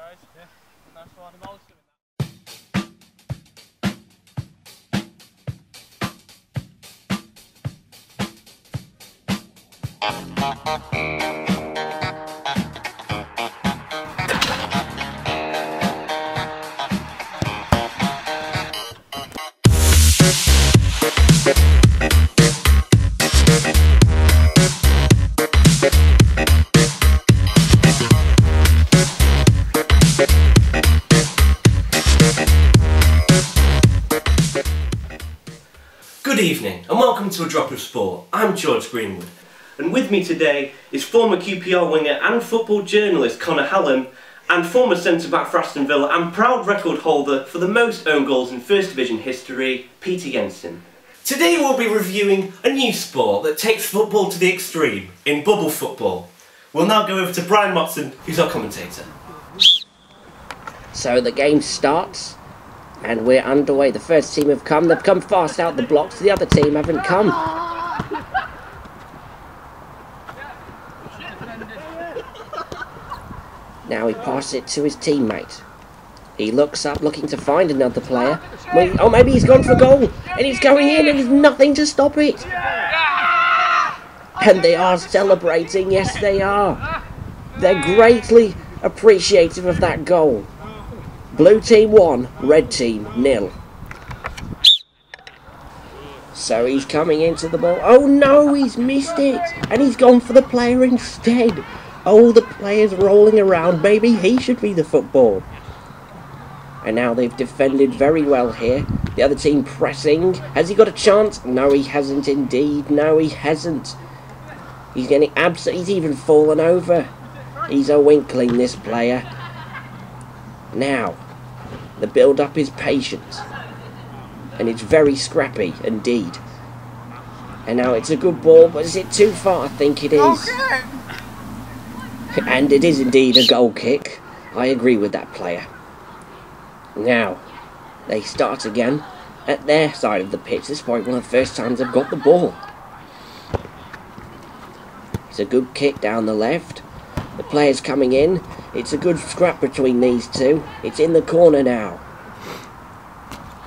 guys. Yeah, nice one. I'm always doing that. Good evening and welcome to A Drop of Sport. I'm George Greenwood and with me today is former QPR winger and football journalist Conor Hallam and former centre-back for Aston Villa and proud record holder for the most own goals in First Division history, Peter Jensen. Today we'll be reviewing a new sport that takes football to the extreme in bubble football. We'll now go over to Brian Morton, who's our commentator. So the game starts. And we're underway. The first team have come. They've come fast out the blocks. The other team haven't come. Now he passes it to his teammate. He looks up, looking to find another player. Oh, maybe he's gone for goal. And he's going in and there's nothing to stop it. And they are celebrating. Yes, they are. They're greatly appreciative of that goal. Blue team 1, red team 0. So he's coming into the ball. Oh no, he's missed it. And he's gone for the player instead. Oh, the player's rolling around. Maybe he should be the football. And now they've defended very well here. The other team pressing. Has he got a chance? No, he hasn't indeed. No, he hasn't. He's getting he's even fallen over. He's a winkling, this player. Now, the build-up is patient, and it's very scrappy indeed. And now it's a good ball, but is it too far? I think it is. And it is indeed a goal kick. I agree with that player. Now, they start again at their side of the pitch. This is probably one of the first times they've got the ball. It's a good kick down the left. The player's coming in. It's a good scrap between these two. It's in the corner now.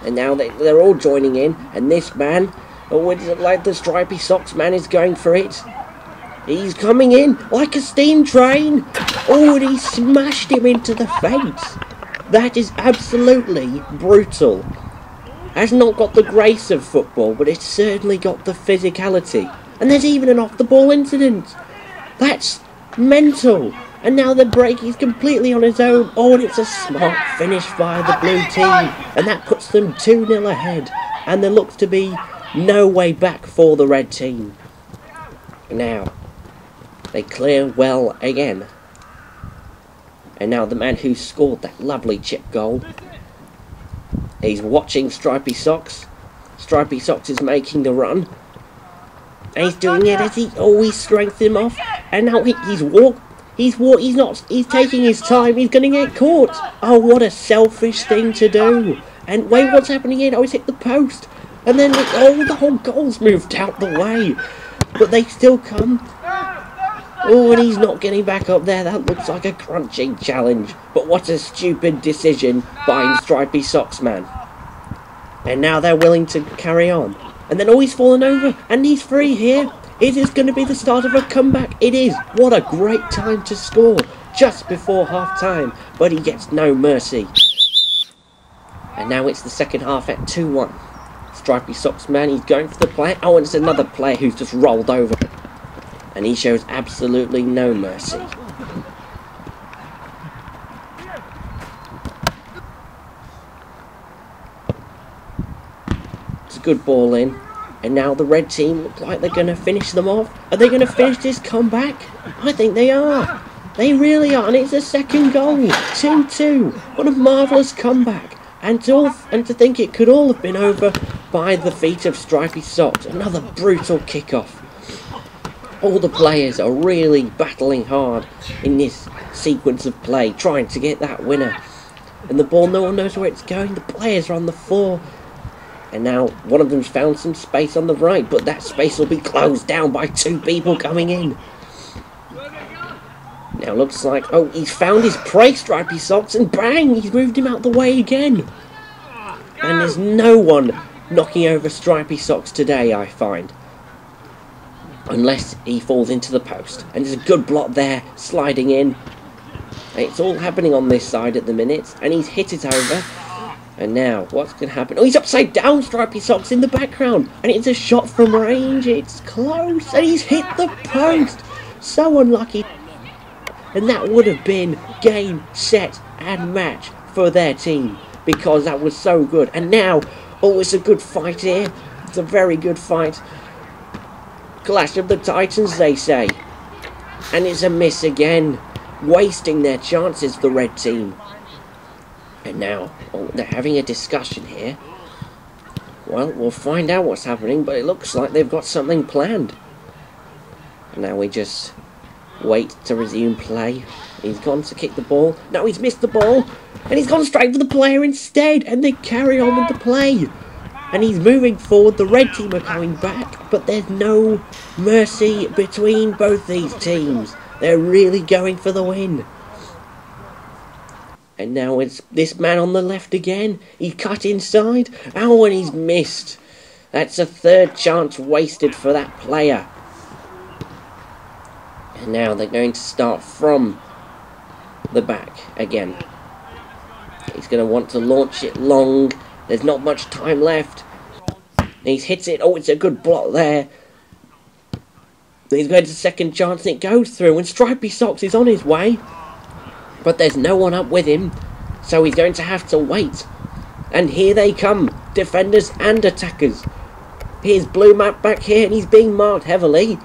And now they're all joining in. And this man, like the stripy socks man, is going for it. He's coming in like a steam train. Oh, and he smashed him into the face. That is absolutely brutal. Has not got the grace of football, but it's certainly got the physicality. And there's even an off-the-ball incident. That's mental. And now the break is completely on his own. Oh, and it's a smart finish by the blue team. And that puts them 2-0 ahead. And there looks to be no way back for the red team. Now, they clear well again. And now the man who scored that lovely chip goal, he's watching Stripy Socks. Stripy Socks is making the run. And he's doing it as he strengthened him off. And now he's taking his time. He's going to get caught. Oh, what a selfish thing to do. And wait, what's happening here? Oh, he's hit the post. And then, the whole goal's moved out the way. But they still come. Oh, and he's not getting back up there. That looks like a crunching challenge. But what a stupid decision by Stripy Socks man. And now they're willing to carry on. And then, he's fallen over. And he's free here. Is this going to be the start of a comeback? It is. What a great time to score. Just before half-time. But he gets no mercy. And now it's the second half at 2-1. Stripy Socks man, he's going for the play. Oh, and it's another player who's just rolled over. And he shows absolutely no mercy. It's a good ball in. And now the red team look like they're going to finish them off. Are they going to finish this comeback? I think they are. They really are. And it's a second goal. 2-2. What a marvellous comeback. And to think it could all have been over by the feet of Stripy Socks. Another brutal kickoff. All the players are really battling hard in this sequence of play, trying to get that winner. And the ball, no one knows where it's going. The players are on the floor. And now one of them's found some space on the right, but that space will be closed down by two people coming in. Now looks like, oh, he's found his prey, Stripey Socks, and bang, he's moved him out the way again. And there's no one knocking over Stripey Socks today, I find. Unless he falls into the post. And there's a good block there, sliding in. And it's all happening on this side at the minute, and he's hit it over. And now, what's going to happen? Oh, he's upside down, Stripey Socks, in the background. And it's a shot from range, it's close, and he's hit the post. So unlucky. And that would have been game, set, and match for their team. Because that was so good. And now, oh, it's a good fight here. It's a very good fight. Clash of the Titans, they say. And it's a miss again. Wasting their chances, the red team. And now, oh, they're having a discussion here. Well, we'll find out what's happening, but it looks like they've got something planned. And now we just wait to resume play. He's gone to kick the ball. No, he's missed the ball. And he's gone straight for the player instead. And they carry on with the play. And he's moving forward. The red team are coming back. But there's no mercy between both these teams. They're really going for the win. And now it's this man on the left again. He cut inside. Oh, and he's missed. That's a third chance wasted for that player. And now they're going to start from the back again. He's going to want to launch it long. There's not much time left. He's hits it. Oh, it's a good block there. He's going to second chance and it goes through. And Stripey Socks is on his way. But there's no one up with him. So he's going to have to wait. And here they come. Defenders and attackers. Here's Blue Map back here and he's being marked heavily.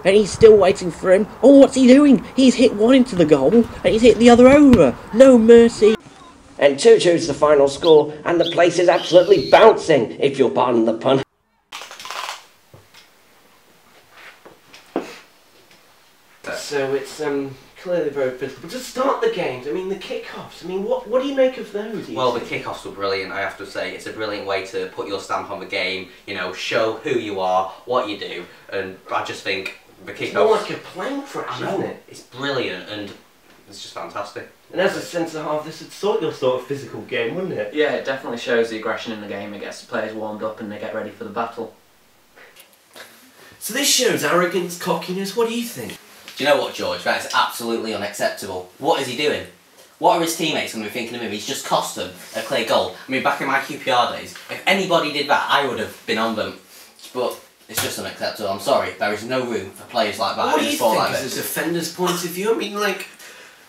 And he's still waiting for him. Oh, what's he doing? He's hit one into the goal. And he's hit the other over. No mercy. And 2-2 is the final score. And the place is absolutely bouncing, if you'll pardon the pun. So it's clearly very physical. To start the games, I mean, the kickoffs, I mean, what do you make of those? Well, the kickoffs were brilliant, I have to say. It's a brilliant way to put your stamp on the game, you know, show who you are, what you do, and I just think the kickoffs... It's more like a plane crash, isn't it? It's brilliant, and it's just fantastic. And as a centre-half, this would sort your sort of physical game, wouldn't it? Yeah, it definitely shows the aggression in the game. It gets the players warmed up and they get ready for the battle. So this shows arrogance, cockiness, what do you think? Do you know what, George? That is absolutely unacceptable. What is he doing? What are his teammates going to be thinking of him? He's just cost them a clear goal. I mean, back in my QPR days, if anybody did that, I would have been on them. But it's just unacceptable. I'm sorry. There is no room for players like that. What do you think as a defender's point of view? I mean, like,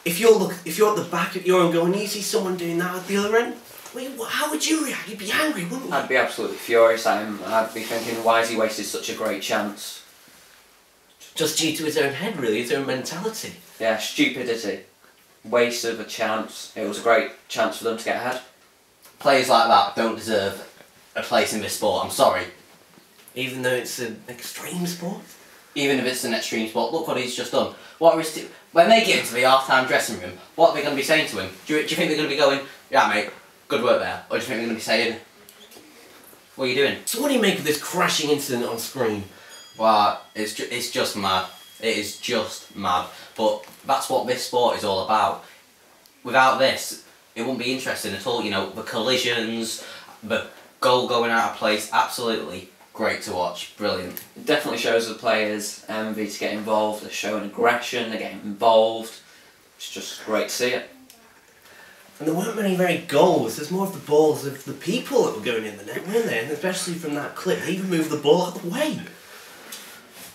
if you're at the back at your own goal and you see someone doing that at the other end, I mean, how would you react? You'd be angry, wouldn't you? I'd be absolutely furious. I'd be thinking, why has he wasted such a great chance? Just due to his own head, really, his own mentality. Yeah, stupidity. Waste of a chance. It was a great chance for them to get ahead. Players like that don't deserve a place in this sport, I'm sorry. Even though it's an extreme sport? Even if it's an extreme sport, look what he's just done. What are his when they get into the half-time dressing room, what are they going to be saying to him? Do you think they're going to be going, yeah mate, good work there? Or do you think they're going to be saying, what are you doing? So what do you make of this crashing incident on screen? Well, it's just mad. It is just mad. But that's what this sport is all about. Without this, it wouldn't be interesting at all. You know, the collisions, the goal going out of place, absolutely great to watch. Brilliant. It definitely shows the players envy to get involved. They're showing aggression, they're getting involved. It's just great to see it. And there weren't many very goals. There's more of the balls of the people that were going in the net, weren't there? And especially from that clip, they even moved the ball out of the way.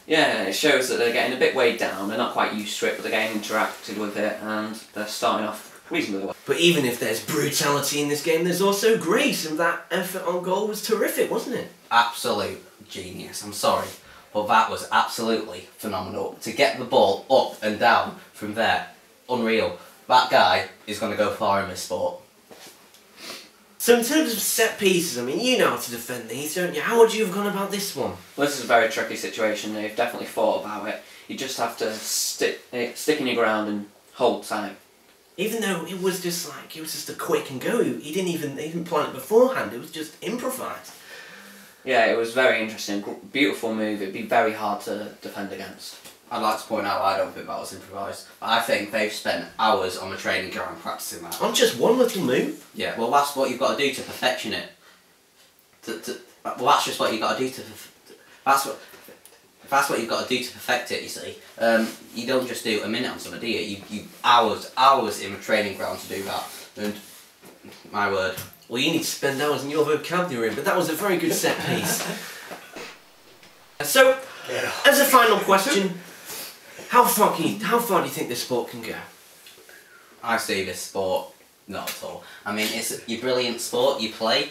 Yeah, it shows that they're getting a bit weighed down. They're not quite used to it, but they're getting interacted with it, and they're starting off reasonably well. But even if there's brutality in this game, there's also grace, and that effort on goal was terrific, wasn't it? Absolute genius, I'm sorry. But that was absolutely phenomenal. To get the ball up and down from there, unreal. That guy is going to go far in this sport. So in terms of set pieces, I mean, you know how to defend these, don't you? How would you have gone about this one? Well, this is a very tricky situation. They've definitely thought about it. You just have to stick in your ground and hold tight. Even though it was just a quick and go. He didn't even plan it beforehand. It was just improvised. Yeah, it was very interesting. Beautiful move. It'd be very hard to defend against. I'd like to point out I don't think that was improvised. But I think they've spent hours on the training ground practicing that. On just one little move? Yeah, well that's what you've got to do to perfection it. Well, that's just what you've got to do to... That's what you've got to do to perfect it, you see. You don't just do a minute on something, do you? You hours in the training ground to do that. And, my word. Well, you need to spend hours in your vocabulary, but that was a very good set piece. So, as a final question, how far do you think this sport can go? I see this sport not at all. I mean, it's your brilliant sport you play.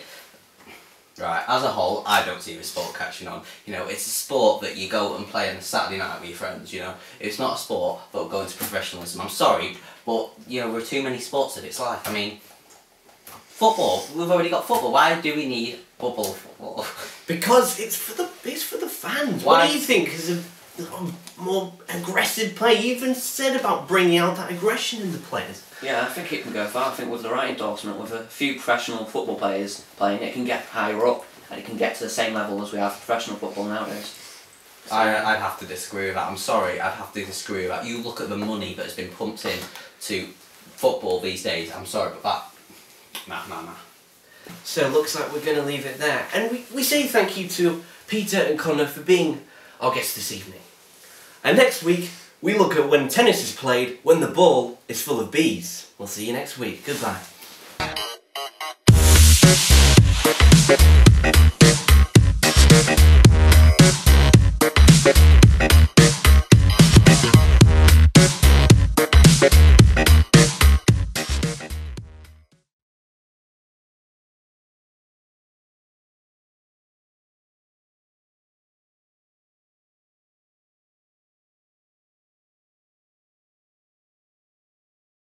Right, as a whole, I don't see this sport catching on. You know, it's a sport that you go and play on a Saturday night with your friends, you know. It's not a sport that will go into professionalism. I'm sorry, but, you know, there are too many sports of its life. I mean, football, we've already got football. Why do we need football? Because it's for the fans. Why? What do you think is a more aggressive play? You even said about bringing out that aggression in the players. Yeah, I think it can go far. I think with the right endorsement, with a few professional football players playing, it can get higher up and it can get to the same level as we have professional football nowadays. So, I'd have to disagree with that. I'm sorry, I'd have to disagree with that. You look at the money that has been pumped in to football these days. I'm sorry, but that... Nah. So it looks like we're going to leave it there. And we say thank you to Peter and Conor for being our guests this evening. And next week, we look at when tennis is played when the ball is full of bees. We'll see you next week. Goodbye.